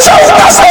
1400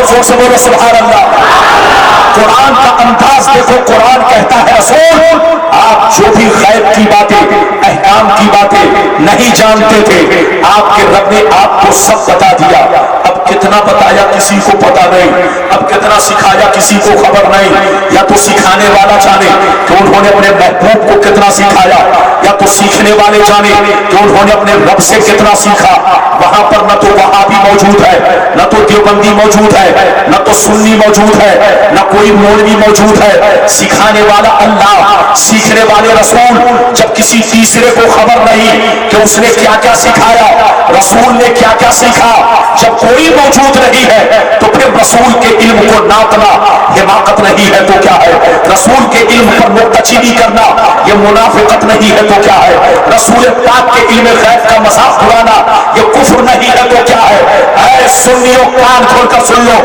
اور زور سے بولو سبحان اللہ۔ قرآن کا انداز دیکھو، قرآن کہتا ہے رسول آپ جو بھی غیب کی باتیں، احکام کی باتیں نہیں جانتے تھے، آپ کے رب نے آپ کو سب بتا دیا۔ اب کتنا بتایا کسی کو پتا نہیں، اب کتنا سکھایا کسی کو خبر نہیں۔ یا تو سکھانے والا جانے کہ انہوں نے اپنے محبوب کو کتنا سکھایا، یا تو سیکھنے والے جانے کہ انہوں نے اپنے رب سے کتنا سیکھا۔ وہاں پر نہ تو وہابی موجود ہے، نہ تو دیوبندی موجود ہے، نہ تو سنی موجود ہے، نہ کوئی مولوی موجود ہے۔ سکھانے والا اللہ، سیکھنے والے رسول۔ جب کسی تیسرے کو خبر نہیں کہ اس نے کیا کیا سکھایا، رسول نے کیا کیا سیکھا، جب کوئی موجود نہیں ہے تو پھر رسول کے علم کو ناپنا حماقت نہیں ہے تو کیا ہے؟ رسول کے علم پر مرتچیبی کرنا یہ منافقت نہیں ہے تو کیا ہے؟ رسول پاک کے علم غیب کا مذاق اڑانا یہ کفر نہیں ہے تو کیا ہے؟ اے سنیو کان کھول کر سن لو،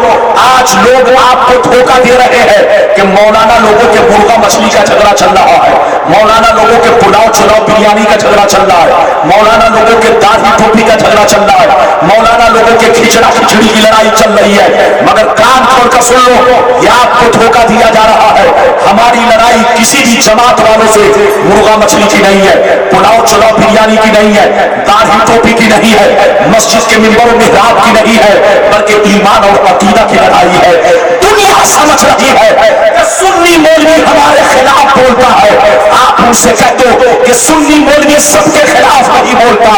آج لوگ آپ کو دھوکہ دے رہے ہیں کہ مولانا لوگوں کے مرغا مچھلی کا جھگڑا چل رہا ہے، مولانا لوگوں کے پلاؤ چلاؤ بریانی کا جھگڑا چل رہا ہے، مولانا لوگوں کے داڑھی ٹوپی کا جھگڑا چل رہا ہے، مولانا لوگوں کے کھچڑا کھچڑی کی لڑائی چل رہی ہے۔ مگر کان کھول کر سن لو، یہ آپ کو دھوکہ دیا جا رہا ہے۔ ہماری لڑائی کسی بھی جماعت والوں سے مرغا مچھلی کی نہیں ہے، پلاؤ چلاؤ بریانی کی نہیں ہے، داڑھی ٹوپی کی نہیں ہے، مسجد کے منبر و محراب کی نہیں ہے، بلکہ ایمان اور عقیدہ کی لڑائی ہے۔ دنیا سمجھ رہی ہے کہ سنی مولوی ہمارے خلاف بولتا ہے، آپ ان سے کہتے ہو کہ سنی مولوی سب کے خلاف نہیں بولتا،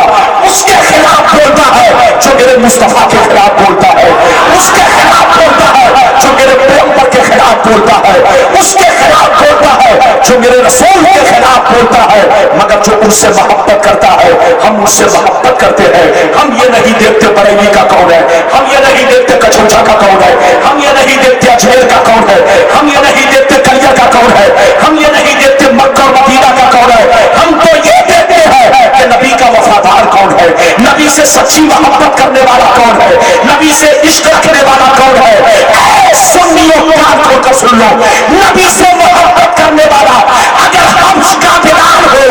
اس کے خلاف بولتا ہے جو میرے مصطفیٰ کے خلاف بولتا ہے، اس کے خلاف بولتا ہے جو میرے پیغمبر کے خلاف بولتا ہے، اس کے خلاف بولتا ہے جو میرے رسول کے خلاف بولتا ہے۔ مگر جو ان سے محبت کرتا ہے ہم ان سے محبت کرتے ہیں۔ ہم یہ نہیں دیکھتے بریلی کا کون ہے، ہم یہ نہیں دیکھتے کچوچا کا کون ہے، ہم یہ نہیں دیکھتے اجمیر کا کون ہے، ہم یہ نہیں دیکھتے کلیا کا کون ہے، ہم یہ نہیں دیکھتے مکہ اور مدینہ کا کون ہے، ہم تو یہ دیکھتے ہیں کہ نبی کا وفادار کون ہے، نبی سے سچی محبت کرنے والا کون ہے، نبی سے عشق رکھنے والا کون ہے۔ اے سنیوں کان کھول کر سن لو، نبی سے محبت کرنے والا اگر ہم کافران ہو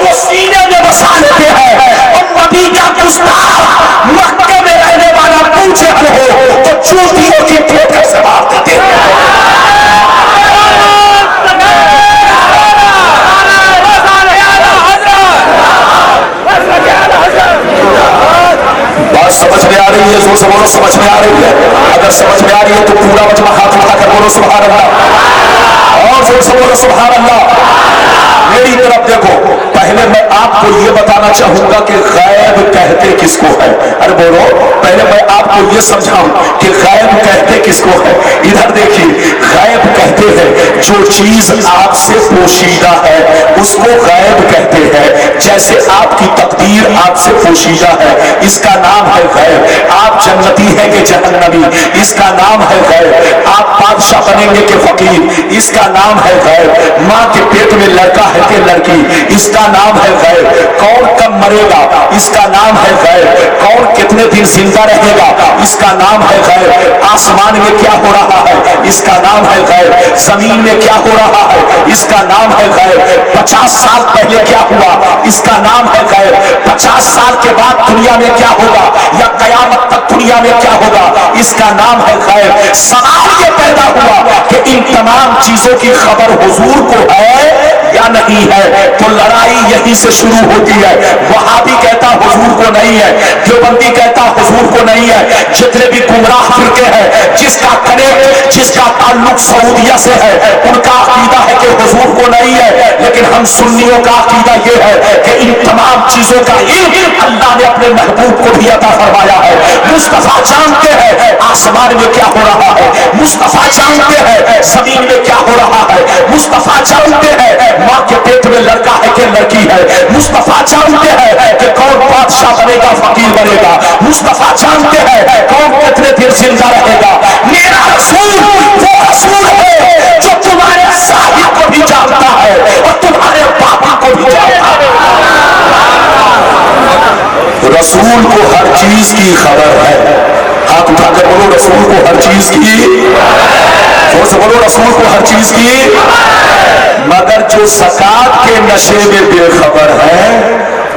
وہ سینے میں بسا لیتے ہیں، اور نبی کا گستاخ مکہ میں رہنے والا پوچھے ہو تو چوٹیوں کی ٹھوکر سے مار دیتے ہیں۔ بات سمجھ میں آ رہی ہے؟ زور سے بولو سمجھ میں آ رہی ہے؟ اگر سمجھ میں آ رہی ہے تو پورا مجمع ہاتھ اٹھا کر بولو سبحان اللہ، اور زور سے بولو سبحان اللہ۔ میری طرف دیکھو، پہلے میں آپ کو یہ بتانا چاہوں گا کہ غیب کہتے کس کو ہے۔ ارے بولو، پہلے میں آپ کو یہ سمجھاؤں کہ غیب کہتے کس کو ہے۔ ادھر دیکھیے، غیب کہتے ہیں جو چیز آپ سے پوشیدہ ہے اس کو غیب کہتے ہیں۔ جیسے آپ کی تقدیر آپ سے پوشیدہ ہے، اس کا نام ہے غیب۔ آپ جنتی ہیں کہ جہنمی، اس کا نام ہے غیب۔ آپ بادشاہ بنیں گے کہ فقیر، اس کا نام ہے غیب۔ ماں کے پیٹ میں لڑکا ہے کہ لڑکی، اس کا نام ہے غیب۔ کون کب مرے گا، اس کا نام ہے غیب۔ کون کتنے دن زندہ رہے گا، اس کا نام ہے غیب۔ آسمان میں کیا ہو رہا ہے، اس کا نام ہے غیب۔ زمین میں کیا ہو رہا ہے، اس کا نام ہے غیب۔ 50 سال پہلے کیا ہوا، اس کا نام ہے غیب۔ 50 سال کے بعد دنیا میں کیا ہوگا یا قیامت تک دنیا میں کیا ہوگا، اس کا نام ہے غیب۔ سوال یہ پیدا ہوا کہ ان تمام چیزوں کی خبر حضور کو ہے یا نہیں ہے، تو لڑائی یہیں سے شروع ہوتی ہے۔ وہابی کہتا حضور کو نہیں ہے، دیوبندی کہتا حضور کو نہیں ہے، جتنے بھی گمراہ فرقے ہیں جس کا کنیکٹ، جس کا تعلق سعودیہ سے ہے، ان کا عقیدہ ہے کہ حضور کو نہیں ہے۔ لیکن ہم سنیوں کا عقیدہ یہ ہے کہ ان تمام چیزوں کا علم اللہ نے اپنے محبوب کو بھی عطا فرمایا ہے۔ مصطفیٰ جانتے ہیں آسمان میں کیا ہو رہا ہے، مصطفیٰ جانتے ہیں زمین میں کیا ہو رہا ہے، مصطفیٰ جانتے ہیں ماں کے پیٹ میں لڑکا ہے کہ لڑکی ہے، مصطفیٰ جانتے ہیں کہ کون بادشاہ بنے گا فقیر بنے گا، مصطفیٰ جانتے ہیں کون کتنے دن زندہ رہے گا۔ میرا رسول وہ رسول ہے جو تمہارے صاحب کو بھی جانتا ہے اور تمہارے پاپا کو بھی جانتا ہے۔ رسول کو ہر چیز کی خبر ہے۔ ہاتھ اٹھا کر بولو رسول کو ہر چیز کی، زور سے بولو رسول کو ہر چیز کی۔ مگر جو زکات کے نشے میں بے خبر ہے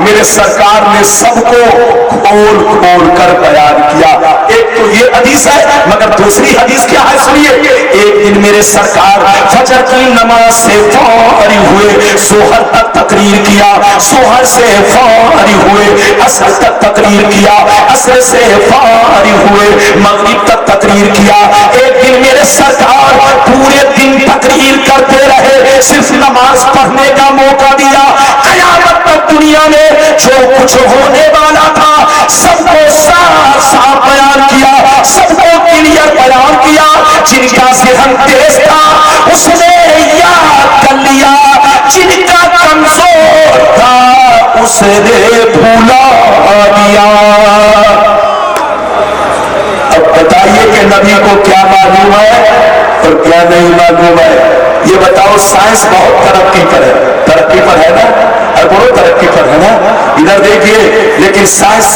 میرے سرکار نے سب کو کھول کھول کر بیان کیا. ایک تو یہ حدیث ہے, مگر دوسری حدیث کیا ہے سنیے. ایک دن میرے سرکار فجر کی نماز سے فارغ ہوئے, ظہر تک تقریر کیا, ظہر سے فارغ ہوئے, عصر تک تقریر کیا, عصر سے فارغ ہوئے, مغرب تک تقریر کیا. ایک دن میرے سرکار پورے دن تقریر کرتے رہے, صرف نماز پڑھنے کا موقع دیا. قیامت تک دنیا میں جو کچھ ہونے والا تھا سب کو صاف صاف بیان کیا, سب کو کلیئر بیان کیا. جن کا ذہن تیز تھا اس نے یاد کر لیا, جن کا کمزور تھا اس نے بھولا دیا. اب بتائیے کہ نبی کو کیا معلوم ہے اور کیا نہیں معلوم ہے. یہ بتاؤ, سائنس بہت ترقی پر ہے, ترقی پر ہے نا, اور بہت ترقی پر ہے نا. ادھر دیکھیے, لیکن سائنس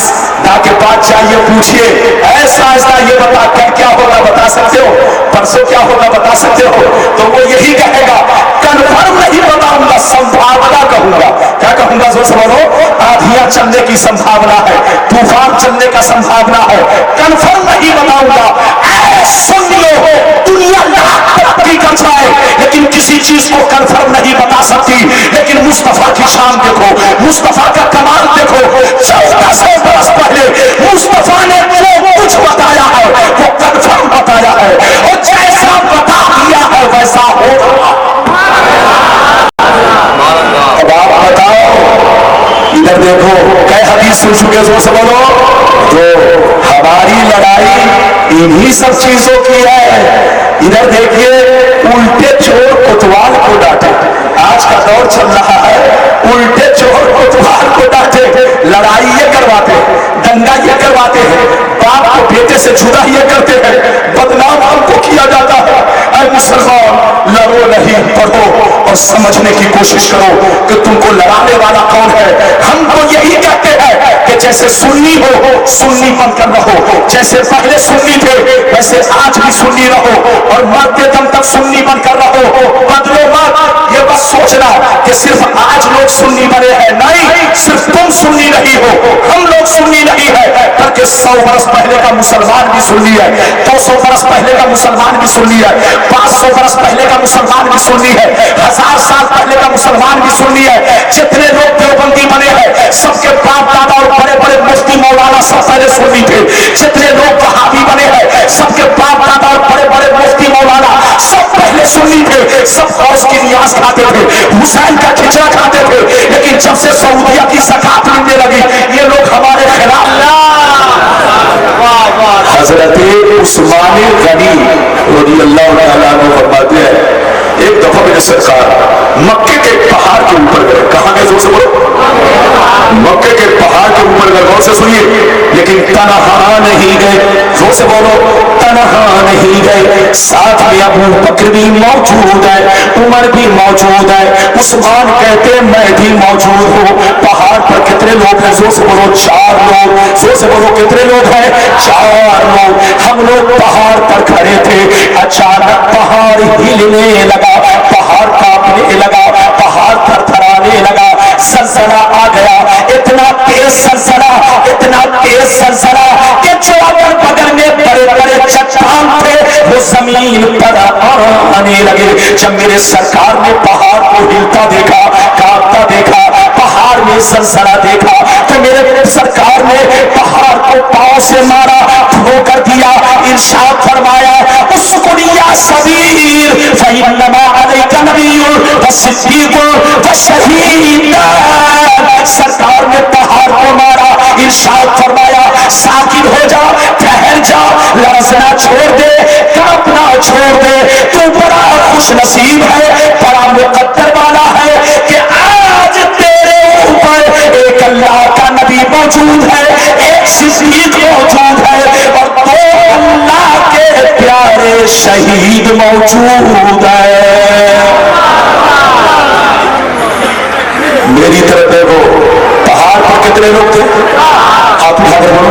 داں کے پاس چاہیے, پوچھئے اے سائنس داں یہ بتا کل کیا ہوگا بتا سکتے ہو, پرسوں کیا ہوگا بتا سکتے ہو, تو وہ یہی کہے گا کنفرم نہیں بتاؤں گا, سمبھاونا کہوں گا. کیا کہوں گا زور سے بولو, آدھیاں چلنے کی سمبھاونا ہے, طوفان چلنے کا سمبھاونا ہے, کنفرم نہیں بتاؤں گا. اے سن لو, دنیا لاکھ ترقی کر جائے لیکن کسی چیز کو کنفرم نہیں بتا سکتی. لیکن مصطفیٰ کی شان دیکھو, مصطفیٰ کا کمال دیکھو. 1400 برس پہلے مصطفیٰ نے جو کچھ بتایا ہے وہ کنفرم بتایا ہے, اور جیسا بتا دیا ہے ویسا ہوگا. اب آپ بتاؤ, ادھر دیکھو, کئی حدیث سن چکے زور سے بولو. تو ہماری لڑائی انہی سب چیزوں کی ہے. ادھر دیکھیے, الٹے چور کوتوال کو ڈانٹے. آج کا دور چل رہا ہے, الٹے چور کوتوال کو ڈانٹے. لڑائی یہ کرواتے, دنگا یہ کرواتے ہیں, باپ کو بیٹے سے جدا یہ کرتے ہیں, بدنام ہم کو کیا جاتا ہے. اے مسلمان, لڑو نہیں, پڑھو اور سمجھنے کی کوشش کرو کہ تم کو لڑانے والا کون ہے. ہم تو یہی کہتے ہیں کہ جیسے سنی ہو سنی بن کر رہو, جیسے پہلے سنی تھے ویسے آج بھی سنی رہو, اور مرتے دم تک سنی بن کر رہو, بدلو مت. یہ بس سوچنا کہ صرف آج لوگ سنی بنے ہیں, نہیں, صرف تم سنی نہیں ہو, ہم لوگ سنی نہیں ہے, بلکہ 100 برس پہلے کا مسلمان بھی سنی ہے, 200 برس پہلے کا مسلمان بھی سنی ہے, 500 برس پہلے کا مسلمان بھی سنی ہے, 1000 سال پہلے کا مسلمان بھی سنی ہے. جتنے لوگ دیوبندی بنے ہیں سب کے باپ دادا اور بڑے بڑے مفتی مولانا سب پہلے سنی تھے. جتنے لوگ وہابی بنے ہیں سب کے باپ دادا اور بڑے بڑے مفتی مولانا سب پہلے سنی تھے. سب غوث کی نیاز کھاتے تھے, حسین کا کھچڑا کھاتے تھے, لیکن جب سے سعودیہ کی زکات ملنے لگی یہ لوگ ہمارے خلاف. حضرت عثمان غنی رضی اللہ تعالیٰ عنہ فرماتے ہیں, ایک دفعہ میرے سرکار مکے کے پہاڑ کے اوپر گئے. کہاں گئے زور سے بولو, مکے کے پہاڑ کے اوپر گئے. غور سے سنیے, لیکن تنہا نہیں گئے. زور سے بولو, تنہا نہیں گئے, ساتھ میں ابو بکر بھی موجود ہے, عمر بھی موجود ہے, عثمان کہتے میں بھی موجود ہوں. پہاڑ پر کتنے لوگ ہیں زور سے بولو, 4 لوگ. زور سے بولو کتنے لوگ ہیں, 4 لوگ. ہم لوگ پہاڑ پر کھڑے تھے, اچانک پہاڑ ہلنے لگا, پہاڑ کانپنے لگا, پہاڑ تھرتھرانے لگا, زلزلہ آ گیا. اتنا تیز زلزلہ, اتنا تیز زلزلہ کہ جو اگر بغل میں بڑے بڑے چٹان تھے وہ زمین پر آنے لگے. جب میرے سرکار نے پہاڑ کو ہلتا دیکھا, کانپتا دیکھا, پہاڑ میں زلزلہ دیکھا, تو میرے سرکار نے پہاڑ کو پاؤں سے مارا, دھو کر دیا, ارشاد فرمایا اسکن یا صغیر فإنما علیک نبی وصدیق وشہید. سرکار نے پہاڑ کو مارا, ارشاد فرمایا ساکن ہو جا, ٹھہر جا, لرزنا چھوڑ دے, کانپنا چھوڑ دے. تو بڑا خوش نصیب ہے, بڑا مقدر والا ہے کہ آج تیرے اوپر ایک اللہ کا نبی موجود ہے, ایک صدیق موجود ہے, اور 2 اللہ کے پیارے شہید موجود ہے. میری طرف دیکھو, پہاڑ پر کتنے لوگ تھے, آپ اٹھا کر بولو,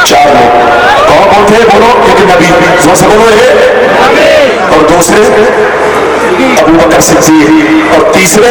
4 لوگ. کون کون تھے بولو, ایک نبی, زور سے بولو ایک, اور دوسرے ابو بکر صدیق, اور تیسرے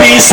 20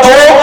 2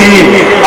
3।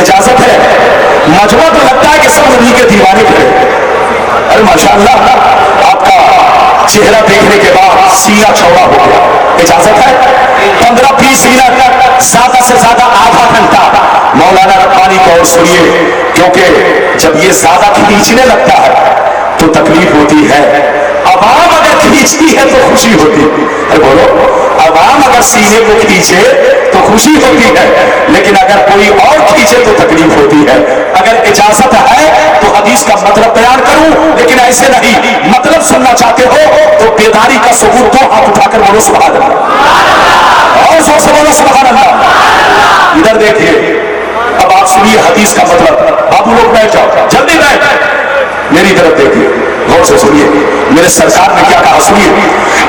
اجازت ہے؟ مجمع تو لگتا ہے کہ سب نبی کے دیوانے تھے. ارے ماشاءاللہ آپ کا چہرہ دیکھنے کے بعد سینہ چوڑا ہو گیا. اجازت ہے؟ 15-20 منٹ زیادہ سے زیادہ آدھا گھنٹہ مولانا ربانی کو اور سنیے، کیونکہ جب یہ زیادہ کھینچنے لگتا ہے تو تکلیف ہوتی ہے. عوام اگر کھینچتی ہے تو خوشی ہوتی ہے. ارے بولو، عوام اگر سینے کو کھینچے تو خوشی ہوتی ہے، لیکن اگر کوئی اور کھینچے تو تکلیف ہوتی ہے. اگر اجازت ہے تو حدیث کا مطلب بیان کروں، لیکن ایسے نہیں. مطلب سننا چاہتے ہو تو بیداری کا ثبوت دو، ہاتھ اٹھا کر بولو سبحان اللہ، اور زور سے بولو سبحان اللہ. ادھر دیکھیے، اب آپ سنیے حدیث کا مطلب. بابو لوگ بیٹھ جاؤ، جلدی بیٹھ، میری طرف دیکھیے، غور سے سنیے. میرے سرکار نے کیا کہا سنیے.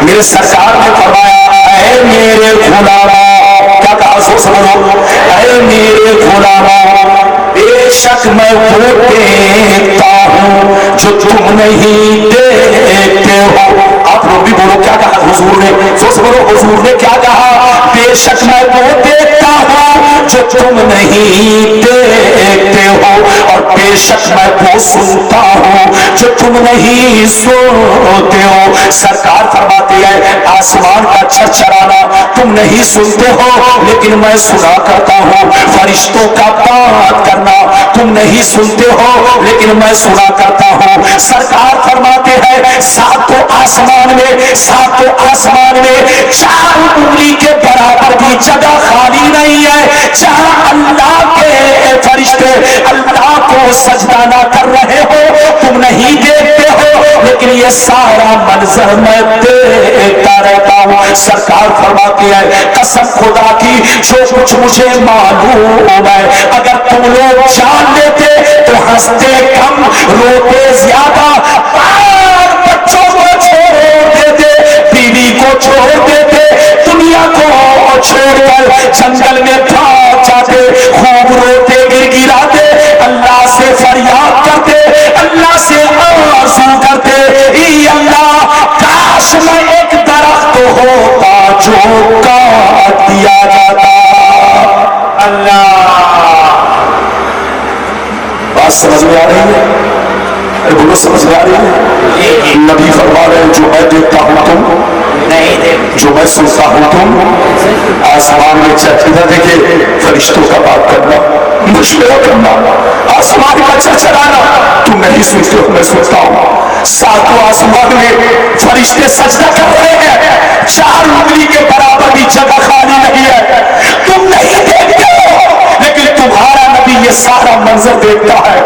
میرے سرکار نے فرمایا، اے میرے غلاموں، کیا کہا زور سے بولو، اے میرے غلاموں، بے شک میں وہ دیکھتا ہوں جو تم نہیں دیکھتے ہو. آپ لوگ بھی بولو کیا کہا حضور نے، زور سے بولو حضور نے کیا کہا. بے شک میں وہ دیکھتا ہوں جو تم نہیں دیکھتے ہو، اور بے شک میں وہ سنتا ہوں جو تم نہیں سنتے ہو. سرکار فرماتے ہیں آسمان کا چھرچھرانا تم نہیں سنتے ہو لیکن میں سنا کرتا ہوں. فرشتوں کا بات کرنا تم نہیں سنتے ہو لیکن میں سنا کرتا ہوں. سرکار فرماتے ہیں ساتوں آسمان میں 4 انگلی کے برابر بھی جگہ خالی نہیں ہے جہاں اللہ کے فرشتے اللہ کو سجدہ نہ کر رہے ہو. تم نہیں دیکھتے ہو لیکن یہ سارا منظر میں دیکھتا رہتا ہوں. سرکار فرماتے ہیں قسم خدا کی جو کچھ مجھے معلوم ہے اگر تم لوگ جان لیتے تو ہنستے کم روتے زیادہ، بچوں کو چھوڑ دیتے، بیوی کو چھوڑ دیتے، دنیا کو چھوڑ کر جنگل میں بھاگ جاتے، خوب روتے گر گراتے، اللہ سے فریاد کرتے، اللہ سے آرزو کرتے، ای اللہ کاش میں ایک درخت ہوتا جو کاٹ دیا جاتا. اللہ بات سمجھ میں آ رہی ہے؟ ارے بولو سمجھ میں آ رہی ہے؟ نبی فرما رہے ہیں جو میں دیکھتا ہوں تم نہیں دیکھتے، جو میں سنتا ہوں تم. آسمان میں ادھر دیکھے فرشتوں کا بات کرنا، مشورہ کرنا، آسمان کا چرچرانا تم نہیں سنتے ہو میں سنتا ہوں. 7 آسمان میں فرشتے سجدہ کر رہے ہیں، 4 انگلی کے برابر بھی جگہ خالی نہیں ہے. تم نہیں دیکھتے ہو لیکن تمہارا نبی یہ سارا منظر دیکھتا ہے.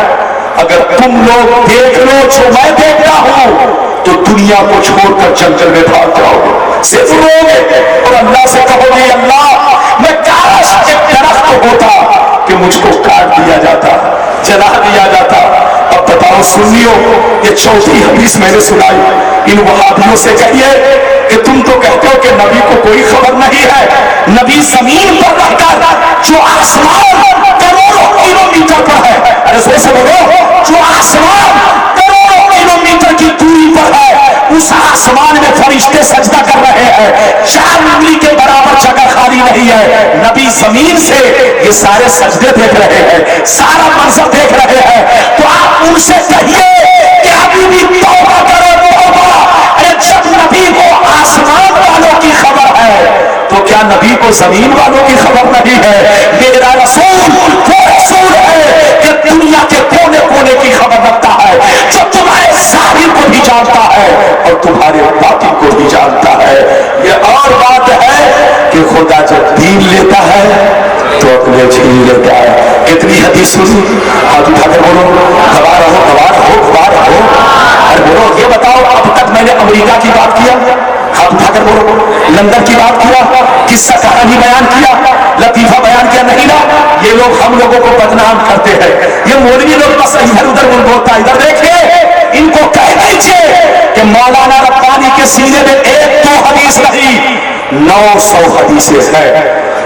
اگر تم لوگ دیکھ لو جو میں دیکھتا ہوں تو دنیا کو چھوڑ کر جنگل میں بھاگ جاؤ گے، صرف روگے اور اللہ سے کہو گے اللہ میں کاش ایک درخت ہوتا کہ مجھ کو کاٹ دیا جاتا، جلا دیا جاتا. اب بتاؤ سنیو، یہ 4تھی حدیث میں نے سنائی. ان وہابیوں سے کہیے کہ تم تو کہتے ہو کہ نبی کو کوئی خبر نہیں ہے. نبی زمین پر رہ کر جو آسمان کروڑوں کلومیٹر پر ہے، ارے زور سے بولو، جو آسمان کروڑوں کلومیٹر کی دوری پر ہے اس آسمان میں فرشتے سجدہ کر رہے ہیں، 4 انگلی کے برابر جگہ خالی نہیں ہے. نبی زمین سے یہ سارے سجدے دیکھ رہے ہیں، سارا منظر دیکھ رہے ہیں. تو آپ ان سے کہیے کہ ابھی بھی توبہ کرو توبہ. ارے جب نبی کو آسمان والوں کی خبر ہے تو کیا نبی کو زمین والوں کی خبر نہیں ہے؟ میرا رسول وہ رسول ہے کہ دنیا کے کونے کونے کی خبر رکھتا ہے، جو تمہارے ظاہر کو بھی جانتا ہے اور تمہارے باطن کو بھی جانتا ہے. یہ اور بات ہے کہ خدا جب دین لیتا ہے تو اپنے چھین لیتا ہے. کتنی حدیث سنی، ہاتھ اٹھا کر بولو گواہ رہو گواہ رہو گواہ رہو. ارے بولو یہ بتاؤ اب تک میں نے امریکہ کی بات کیا، ہاتھ اٹھا کر بولو، لندن کی بات کیا، قصہ کہانی بیان کیا، لطیفہ بیان کیا نہیں نا. یہ لوگ ہم لوگوں کو بدنام کرتے ہیں، یہ مولوی لوگ بس ادھر ادھر بولتا ہے. ادھر دیکھیے، ان کو کہہ دیجیے کہ مولانا ربانی کے سینے میں 1-2 حدیث نہیں 900 حدیثیں ہیں،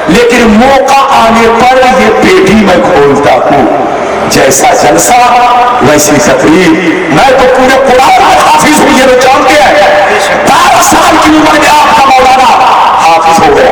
لیکن موقع آنے پر یہ پیٹی میں کھولتا ہوں. جیسا جلسہ ویسی تقریر. میں تو پورے قرآن میں حافظ ہوں، یہ لوگ جانتے ہیں. 12 سال کی عمر میں آپ کا مولانا حافظ ہو گیا.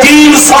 300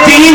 3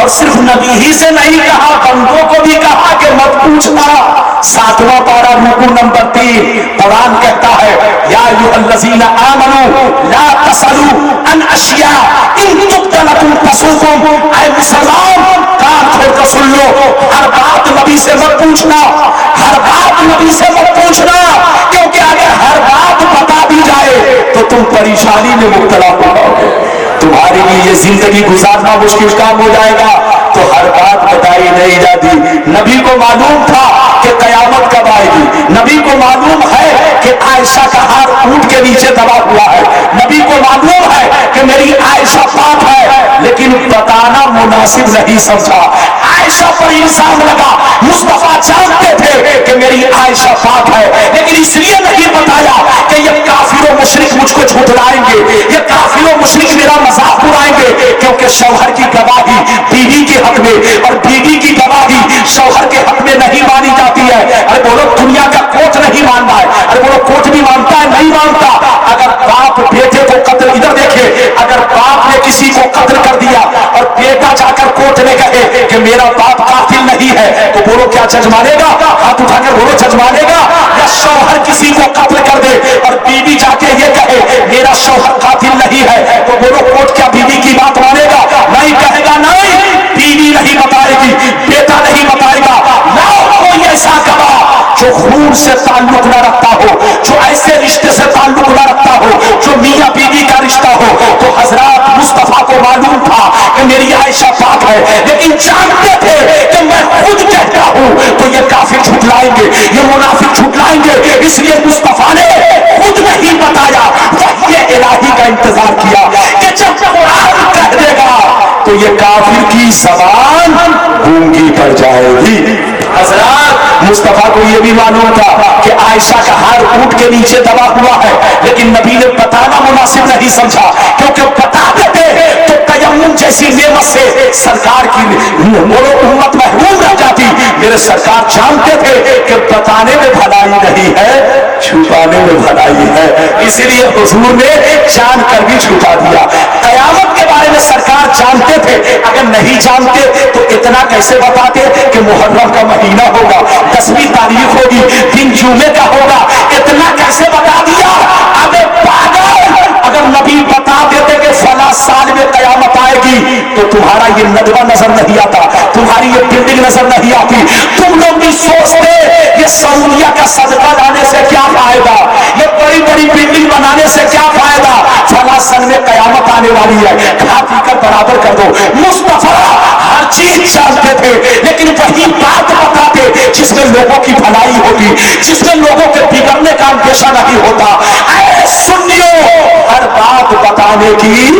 اور صرف نبی ہی سے نہیں کہا، بندوں کو بھی کہا کہ مت پوچھنا۔ 7واں پارہ رکوع نمبر 3 قرآن کہتا ہے یا ایھا الذین آمنوا لا تسألوا عن اشیاء ان تبد لکم تسؤکم۔ اے مسلمان کان کھول کر سن لو، ہر بات نبی سے مت پوچھنا، ہر بات نبی سے مت پوچھنا، کیونکہ اگر ہر بات بتا دی جائے تو تم پریشانی میں مبتلا ہو جاؤ گے، تمہارے لیے یہ زندگی گزارنا مشکل کام ہو جائے گا۔ تو ہر بات بتائی نہیں جاتی۔ نبی کو معلوم تھا کہ قیامت کب آئے گی، نبی کو معلوم ہے کہ عائشہ کا ہار اونٹ کے نیچے دبا ہوا ہے، نبی کو معلوم ہے کہ میری عائشہ پاک ہے، لیکن بتانا مناسب نہیں سمجھا۔ عائشہ پر الزام لگا، مصطفیٰ جانتے تھے کہ میری عائشہ پاک ہے، لیکن اس لیے نہیں بتایا کہ یہ کافر و مشرک مجھ کو جھٹلائیں گے، یہ کافر و مشرک میرا مذاق اڑائیں گے، کیونکہ شوہر کی گواہی بیوی کے حق میں اور بیوی کی گواہی شوہر کے حق میں نہیں مانی جاتی ہے۔ ارے بولو دنیا کا کوٹ نہیں ماننا ہے، ارے بولو کوٹ بھی مانتا ہے نہیں مانتا۔ اگر باپ بیٹے کو قتل، ادھر دیکھیں، اگر باپ نے کسی کو قتل کر دیا اور بیٹا جا کر کوٹ میں کہے کہ میرا باپ قاتل نہیں ہے، تو بولو کیا جج مانے گا؟ ہاتھ اٹھا کر بولو جج مانے گا؟ یا شوہر کسی کو قتل کر دے اور بیوی جا کے یہ کہے میرا شوہر قاتل نہیں ہے، تو بولو کوٹ کیا بیوی کی بات مانے گا؟ نہیں کہے گا، نہیں، بیوی نہیں بتائے گی، بیٹا نہیں بتائے گا۔ نہ کوئی ایسا گواہ جو خون سے تعلق نہ رکھتا ہو، جو ایسے رشتے سے تعلق نہ رکھتا ہو جو میاں بیوی کا رشتہ ہو۔ تو حضرات مصطفیٰ کو معلوم تھا کہ میری عائشہ پاک ہے، لیکن جانتے تھے کہ میں خود کہتا ہوں تو یہ کافر جھٹلائیں گے، یہ منافق جھٹلائیں گے، اس لیے مصطفیٰ نے خود نہیں بتایا، وحی الہی کا انتظار کیا کہ جب قرآن کہہ دے گا تو یہ کافر کی زبان گونگی پڑ جائے گی۔ حضرات مصطفیٰ کو یہ بھی معلوم تھا کہ عائشہ کا ہار اونٹ کے نیچے دبا ہوا ہے، لیکن نبی نے بتانا مناسب نہیں سمجھا، کیونکہ بتا دیتے تو تیمم جیسی نعمت سے سرکار کی امت محروم رہ جاتی۔ میرے سرکار جانتے تھے کہ بتانے میں بھلائی نہیں ہے، چھپانے میں بھلائی ہے، اسی لیے حضور نے جان کر بھی چھپا دیا۔ قیامت کے بارے میں سرکار جانتے تھے، اگر نہیں جانتے تو اتنا کیسے بتاتے کہ محرم کا مہینہ ہوگا، 10ویں تاریخ ہوگی، دن جمعے کا ہوگا، اتنا کیسے بتا دیا؟ ابے پاگل، اگر نبی بتا دیتے کہ فلاں سال میں قیامت آئے گی تو تمہارا یہ ندوہ نظر نہیں آتا، تمہاری یہ بلڈنگ نظر نہیں آتی، تم لوگ بھی سوچتے یہ سعودیہ کا صدقہ لانے سے کیا فائدہ، یہ بڑی بڑی بلڈنگ بنانے سے کیا فائدہ، فلاں سن میں قیامت آنے والی ہے، کھا پی کر برابر کر دو۔ مصطفیٰ ہر چیز جانتے تھے، لیکن وہی بات بتاتے جس میں لوگوں کی بھلائی ہوتی، جس میں لوگوں کے بگڑنے کا اندیشہ نہیں ہوتا۔ اے سنیو، ہر بات بتانے کی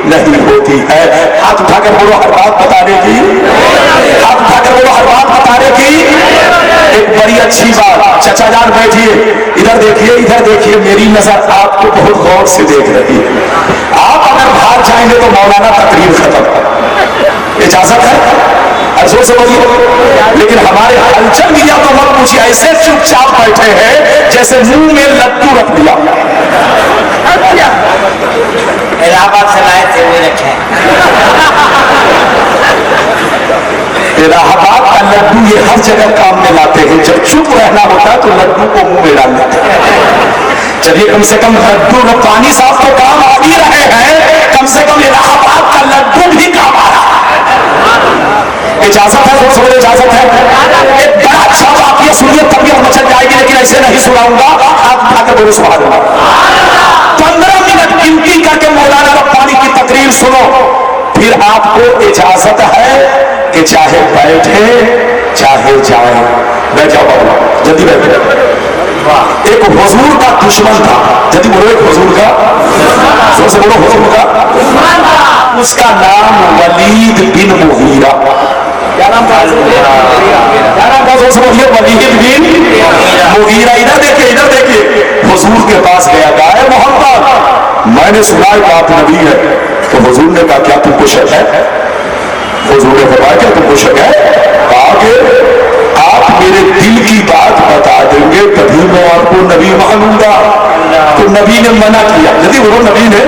نہیں ہوتی ہے۔ ہاتھ اٹھا کر بولو ہر بات بتانے کی، ہاتھ اٹھا کر بولو ہر بات بتانے کی۔ ایک بڑی اچھی بات، چچا جان بیٹھیے، ادھر دیکھیے، ادھر دیکھیے، میری نظر آپ کو بہت غور سے دیکھ رہی ہے۔ آپ اگر باہر جائیں گے تو مولانا تقریر ختم، اجازت ہے؟ زور سے بولیے۔ لیکن ہمارے ہلچل دیا تو مت پوچھیے، ایسے چپ چاپ بیٹھے ہیں جیسے منہ میں لڈو رکھ دیا۔ الہ آباد سے لائے تھے وہ رکھے، الہ آباد کا لڈو یہ ہر جگہ کام میں لاتے ہیں، جب چپ رہنا ہوتا تو لڈو کو منہ میں ڈال لیتے ہیں۔ چلیے کم سے کم لڈو میں پانی صاف تو کام آ بھی رہے ہیں، کم سے کم الہ آباد کا لڈو بھی کام آ رہا ہے۔ اجازت ہے؟ زور سے بولے اجازت ہے؟ ایک بڑا اچھا واقعہ سنیے، طبیعت مچل جائے گی، لیکن ایسے نہیں سناؤں گا، ہاتھ اٹھا کر بولو سبحان اللہ۔ 15 منٹ گنتی کر کے مولانا ربانی کی تقریر سنو، پھر آپ کو اجازت ہے کہ چاہے بیٹھے چاہے جائیں۔ بیٹھ جاؤ بابا، جلدی بیٹھو۔ ایک حضور کا دشمن تھا، جلدی بولو، ایک حضور کا، زور سے بولو، حضور کا، اس کا نام ولید بن مغیرہ۔ کیا نام تھا؟ کیا نام تھا؟ زور سے بولیے، ولید بن مغیرہ۔ ادھر دیکھیے، ادھر دیکھیے، حضور کے پاس گیا، کہا اے محمد، میں نے سنا ہے کہ آپ نبی ہے۔ تو حضور نے کہا کیا تم کو شک ہے؟ حضور نے فرمایا کیا تم کو شک ہے؟ کہا کہ آپ میرے دل کی بات بتا دیں گے تبھی میں آپ کو نبی مان لوں گا۔ تو نبی نے منع کیا، جلدی بولو، نبی نے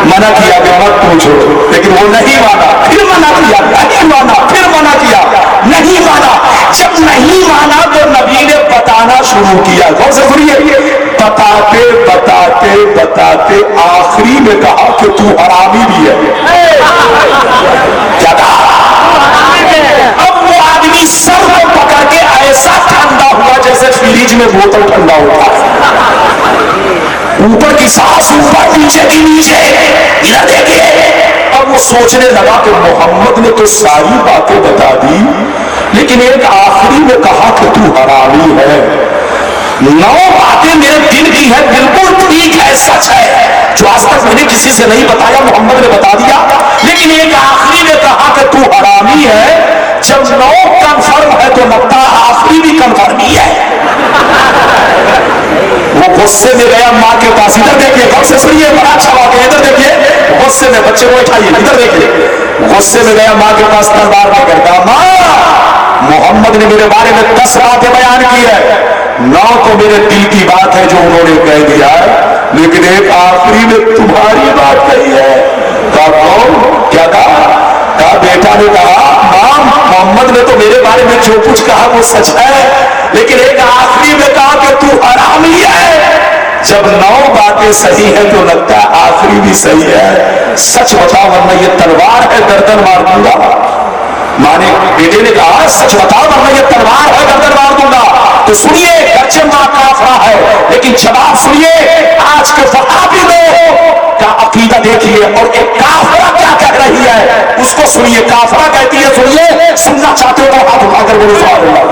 منع کیا کہ مت پوچھو، لیکن وہ نہیں مانا، پھر منع کیا، نہیں مانا، پھر منع کیا، نہیں مانا۔ جب نہیں مانا تو نبی نے بتانا شروع کیا، غور سے سنیے، بتاتے بتاتے بتاتے آخری میں کہا کہ تو حرامی بھی ہے۔ کیا کہا؟ اب وہ آدمی سر کو پکڑ کے ایسا ٹھنڈا ہوا جیسے فریج میں بوتل ٹھنڈا ہوتا ہے، اوپر کی سانس اوپر، نیچے کی نیچے، ادھر دیکھیے۔ اب وہ سوچنے لگا کہ محمد نے تو ساری باتیں بتا دی، لیکن ایک آخری میں کہا کہ تو حرامی ہے۔ 9 باتیں میرے دل کی ہے، بالکل ٹھیک ہے، سچ ہے، جو آج تک میں نے کسی سے نہیں بتایا محمد نے بتا دیا، لیکن ایک آخری میں کہا کہ تو حرامی ہے۔ جب 9 کنفرم ہے تو لگتا آخری بھی کنفرم ہی ہے۔ وہ غصے میں گیا ماں کے پاس، ادھر دیکھیے، غور سے سنیے، بڑا اچھا واقعہ، ادھر دیکھیے، غصے میں، بچے کو اٹھائیے، ادھر دیکھیے، غصے میں گیا ماں کے پاس، تلوار پہ کرتا، ماں محمد نے میرے بارے میں 10 باتیں بیان کی ہے، 9 تو میرے دل کی بات ہے جو انہوں نے کہہ دیا ہے، لیکن ایک آخری میں تمہاری بات کہی ہے۔ کہا کون؟ کیا کہا؟ کہا بیٹا نے کہا ماں محمد نے تو میرے بارے میں جو کچھ کہا وہ سچ ہے، لیکن ایک آخری میں کہا کہ تو حرامی ہے۔ جب 9 باتیں صحیح ہیں تو لگتا ہے آخری بھی صحیح ہے، سچ بتاؤ ورنہ یہ تلوار ہے گردن مار دوں گا۔ ماں نے، بیٹے نے کہا سچ بتاؤ ورنہ یہ تلوار ہے گردن مار دوں گا۔ تو سنیے، گرچہ ماں کافرہ ہے لیکن جواب سنیے، آج کے صحابی لوگ کا عقیدہ دیکھیے، اور ایک کافرہ کیا کہہ رہی ہے اس کو سنیے۔ کافرہ کہتی ہے، سنیے، سننا چاہتے ہو تو ہاتھ اٹھا کر بولو سبحان اللہ۔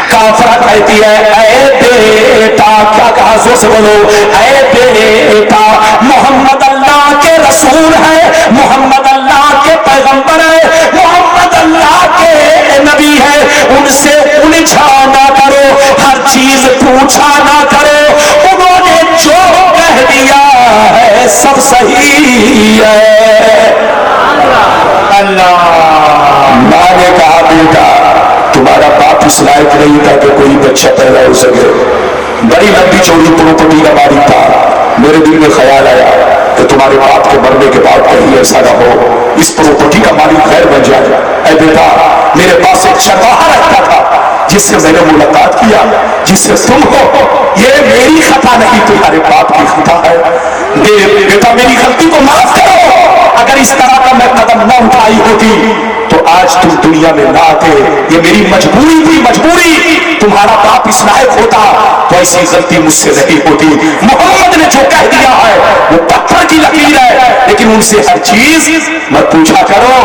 کافرہ کہتی ہے، اے بیٹا، کیا کہا زور سے بولو، اے بیٹا محمد اللہ کے رسول ہے، محمد اللہ کے پیغمبر ہے، محمد اللہ کے نبی ہے، ان سے الجھا نہ کرو، ہر چیز پوچھا نہ کرو، انہوں نے جو کہہ دیا ہے سب صحیح ہے۔ اللہ۔ ماں نے کہا بیٹا تمہارا باپ اس لائق نہیں تھا کہ کوئی بچہ پیدا ہو سکے، بڑی لمبی چوڑی پراپرٹی کا مالک تھا، میرے دل میں خیال آیا کہ تمہارے باپ کے مرنے کے بعد کہیں ایسا نہ ہو اس پراپرٹی کا مالک غیر بن جائے۔ اے بیٹا میرے پاس ایک چرواہا رہتا تھا جس سے میں نے ملاقات کیا، جس سے تم ہو، یہ میری خطا نہیں تمہارے باپ کی خطا ہے، بیٹا میری غلطی کو معاف کرو، اگر اس طرح کا میں قدم نہ اٹھائی ہوتی تو آج تم دنیا میں نہ آتے، یہ میری مجبوری تھی، مجبوری، تمہارا باپ اس لائق ہوتا تو ایسی غلطی مجھ سے نہیں ہوتی۔ محمد نے جو کہہ دیا ہے وہ پتھر کی لکیر ہے، لیکن ان سے ہر چیز مت پوچھا کرو،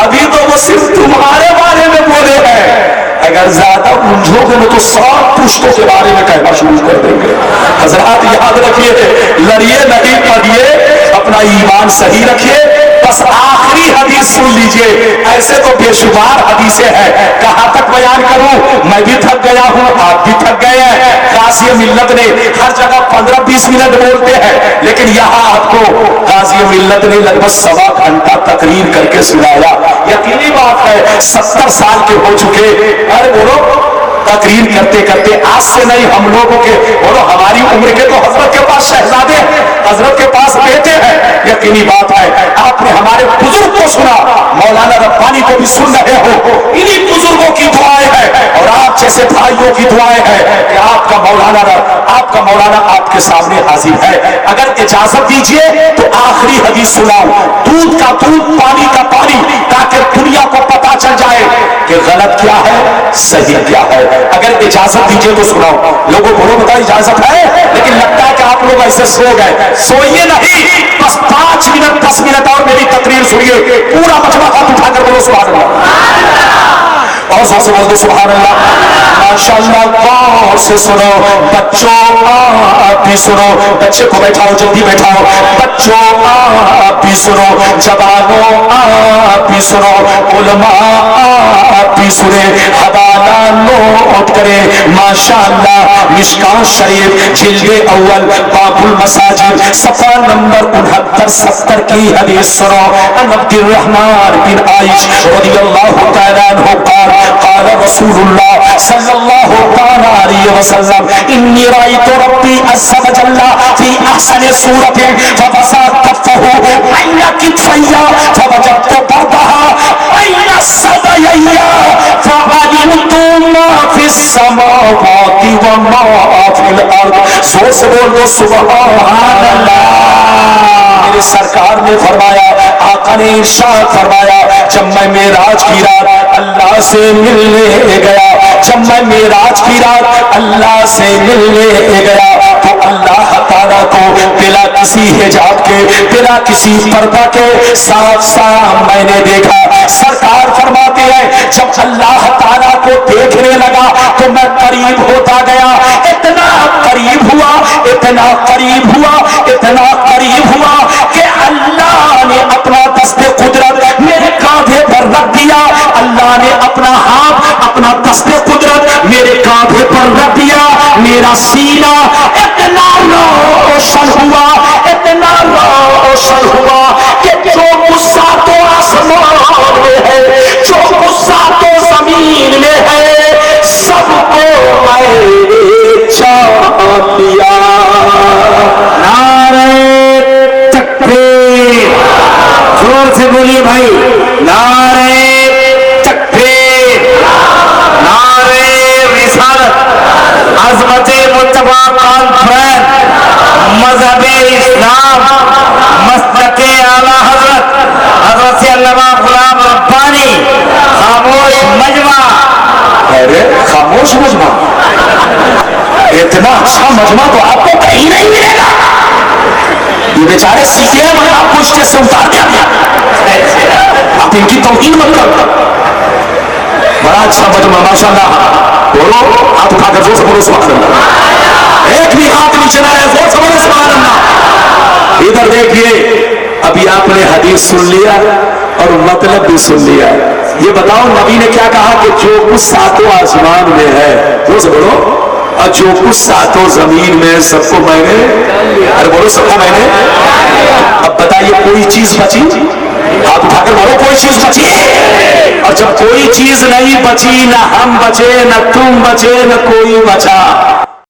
ابھی تو وہ صرف تمہارے بارے میں بولے ہیں، اگر زیادہ الجھو گے تو 100 پشتوں کے بارے میں کہنا شروع کر دیں گے۔ حضرات یاد رکھیے، لڑیے نہیں پڑھیے، اپنا ایمان صحیح رکھیے، بس آخری حدیث سن لیجئے، ایسے تو بے شمار حدیثیں ہیں، کہاں تک بیان کروں، میں بھی تھک گیا ہوں، آپ بھی تھک گئے ہیں، غازی ملت نے ہر جگہ 15-20 منٹ بولتے ہیں، لیکن یہاں آپ کو غازی ملت نے لگ بھگ 1.25 گھنٹہ تقریر کر کے سنایا۔ یقینی بات ہے 70 سال کے ہو چکے، ارے بولو تقریر کرتے کرتے، آج سے نہیں، ہم لوگوں کے بولو ہماری عمر کے تو حضرت کے پاس شہزادے ہیں، حضرت کے پاس بیٹے ہیں، یقینی بات ہے آپ نے ہمارے بزرگ کو سنا، مولانا ربانی کو بھی سن رہے ہو، انہی بزرگوں کی دعائیں ہیں اور آپ جیسے بھائیوں کی دعائیں ہیں کہ آپ کا مولانا آپ کے سامنے حاضر ہے۔ اگر اجازت دیجئے تو آخری حدیث سناؤں، دودھ کا دودھ، پانی کا پانی، تاکہ دنیا کو پتا چل جائے کہ غلط کیا ہے، صحیح کیا ہے۔ اگر اجازت دیجئے تو سناؤ، لوگوں کو بتا اجازت ہے، لیکن لگتا ہے کہ آپ لوگ ایسے سو گئے، سوئیے نہیں، بس 5 منٹ 10 منٹ اور میری تقریر سنیے، پورا مجمع ہاتھ اٹھا کر بولو سبحان اللہ، اور زور سے بول دو سبحان اللہ۔ ماشاءاللہ، غور سے سنو بچوں، آپ بھی سنو، بچے کو بیٹھاؤ، جلدی بیٹھاؤ، بچوں آپ بھی سنو، جوانوں آپ بھی سنو، علماء آپ بھی سنے، حوالہ نوٹ کرے، ماشاءاللہ مشکاہ شریف جلد اول باب المساجد صفحہ نمبر 69-70 کی حدیث سنو۔ عن عبد الرحمن بن عائش رضی اللہ تعالیٰ عنہ قال قال رسول اللہ صلی اللہ تعالیٰ علیہ وسلم انی رأیت ربی عز وجل فی احسن صورت فبسط كتفيا فوجدت بعضها بين الثديين فعلمت ما في السماوات وما في الارض. زور سے بول دو سبحان اللہ. میرے سرکار نے فرمایا، آقا نے ارشاد فرمایا، جب میں معراج کی رات اللہ سے ملنے گیا، جب میں معراج کی رات اللہ سے ملنے گیا تو اللہ تعالیٰ کو بلا کسی حجاب کے، بلا کسی پردہ کے صاف صاف میں نے دیکھا. سرکار فرماتے ہیں جب اللہ تعالیٰ کو دیکھنے لگا تو میں قریب ہوتا گیا، اتنا قریب ہوا، اتنا قریب ہوا، اتنا قریب ہوا کہ اللہ نے اپنا دست قدرت میرے کاندھے پر رکھ دیا. اللہ نے اپنا ہاتھ، اپنا دست قدرت میرے کاندھے پر رکھ دیا. میرا سینہ اتنا روشن ہوا، اتنا روشن ہوا کہ جو غصہ تو آسمان میں ہے، جو غصہ تو زمین میں ہے، سب کو میں نے جان لیا. نعرہ تکبیر، زور سے بولیے بھائی. نعرہ تکبیر، نعرہ رسالت، عظمت مجتبی کانفرنس، مذہب اسلام، مسلک اعلیٰ حضرت حضرت علامہ غلام ربانی، خاموش مجمع. ارے خاموش مجمع، اتنا اچھا مجمع تو آپ کو کہیں نہیں ملے گا. یہ بیچارے سیکھے ہیں مگر آپ کو اسٹیج سے اتار دیا. آپ ان کی توہین مت کرو. بڑا اچھا مجمع ماشاءاللہ. بولو ہاتھ اٹھا کر زور سے بولو سبحان اللہ. ایک بھی ہاتھ نیچے نہ رہے، زور سے بولو سبحان اللہ. ادھر دیکھیے، ابھی آپ نے حدیث سن لیا اور مطلب بھی سن لیا. یہ بتاؤ نبی نے کیا کہا کہ جو کچھ ساتوں آسمان میں ہے، زور سے بولو، اور جو کچھ ساتوں زمین میں سب کو میں نے، ارے بولو سب کو میں نے. اب بتائیے کوئی چیز بچی؟ ہاتھ اٹھا کر بولو کوئی چیز بچی؟ اور جب کوئی چیز نہیں بچی، نہ ہم بچے، نہ تم بچے، نہ کوئی بچا،